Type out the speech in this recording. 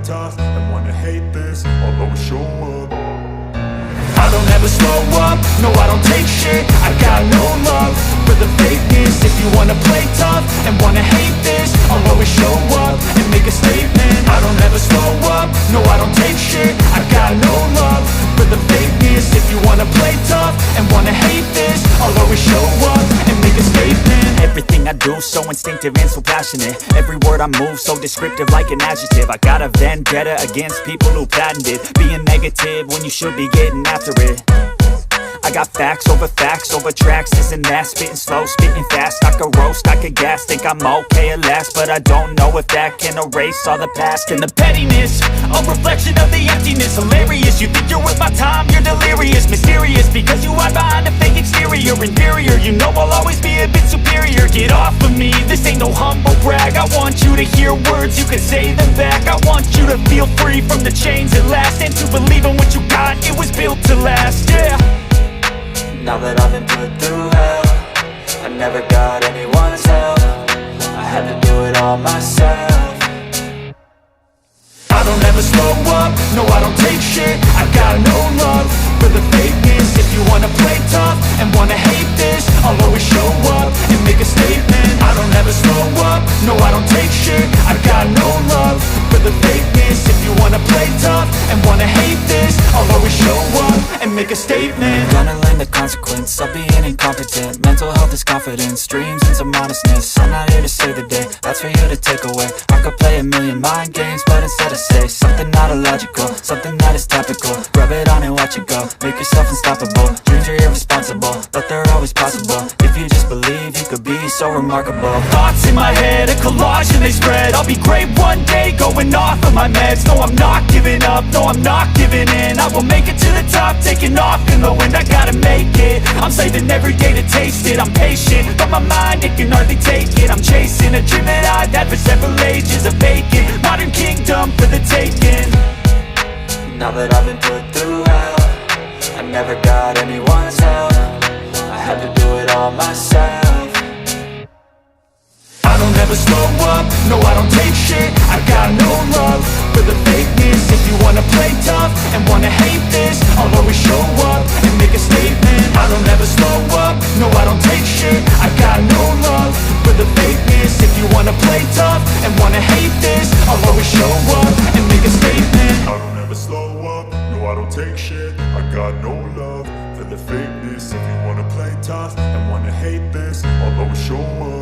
tough and wanna hate this, I'll always show up. I don't ever slow up, no I don't take shit. I got no love for the fakeness. If you wanna play tough and wanna hate this, I'll always show up and make a statement. I don't ever slow up, no I don't take shit. I got no love for the fakeness. If you wanna play tough and wanna hate this, I'll always show up and make a statement. Everything I do so instinctive and so passionate. Every word I move so descriptive like an adjective. I got a vendetta against people who patented being negative when you should be getting after it. I got facts over tracks, this and that. Spitting slow, spitting fast. I could roast, I could gas. Think I'm okay at last, but I don't know if that can erase all the past. And the pettiness, a reflection of the emptiness. Hilarious, you think you're worth my time, you're delirious. Mysterious, because you hide behind a fake exterior. Inferior, you know I'll always be a bit superior. Get off of me, this ain't no humble brag. I want you to hear words, you can say them back. I want you to feel free from the chains at last, and to believe in what you got, it was built to last, yeah. Now that I've been put through hell, I never got anyone's help. I had to do it all myself. I don't ever slow up, no I don't take shit. I got no love for the fakeness. If you wanna play tough and wanna hate this, I'll always show up and make a statement. I don't ever slow up, no I don't take shit. I got no love for the fakeness. If you wanna play tough and wanna hate this, I'll always show up and make a statement. Gonna learn the consequence of being incompetent. Mental health is confidence, dreams and some modestness. I'm not here to save the day, that's for you to take away. I could play a million mind games, but instead I say something not illogical, something that is topical. Rub it on and watch it go, make yourself unstoppable. Dreams are irresponsible, but they're always possible. If you just believe, you could be so remarkable. Thoughts in my head, a collage and they spread. I'll be great one day, going off of my meds. No I'm not giving up, no I'm not giving in. I will make it to the top, taking off in the wind. I gotta make it, I'm saving every day to taste it. I'm patient, but my mind, it can hardly take it. I'm chasing a dream that I've had for several ages. A vacant, modern kingdom for the taking. Now that I've been put through hell, I never got anyone's help. I had to do it all myself. I don't ever slow up, no I don't take shit. I got no love for the fakeness. If you wanna play tough and wanna hate this, I'll always show up and make a statement. I don't ever slow up, no I don't take shit. I got no love for the fakeness. If you wanna play tough and wanna hate this, I'll always show up and make a statement. I don't ever slow up, no I don't take shit. I got no love for the fakeness. If you wanna play tough and wanna hate this, I'll always show up.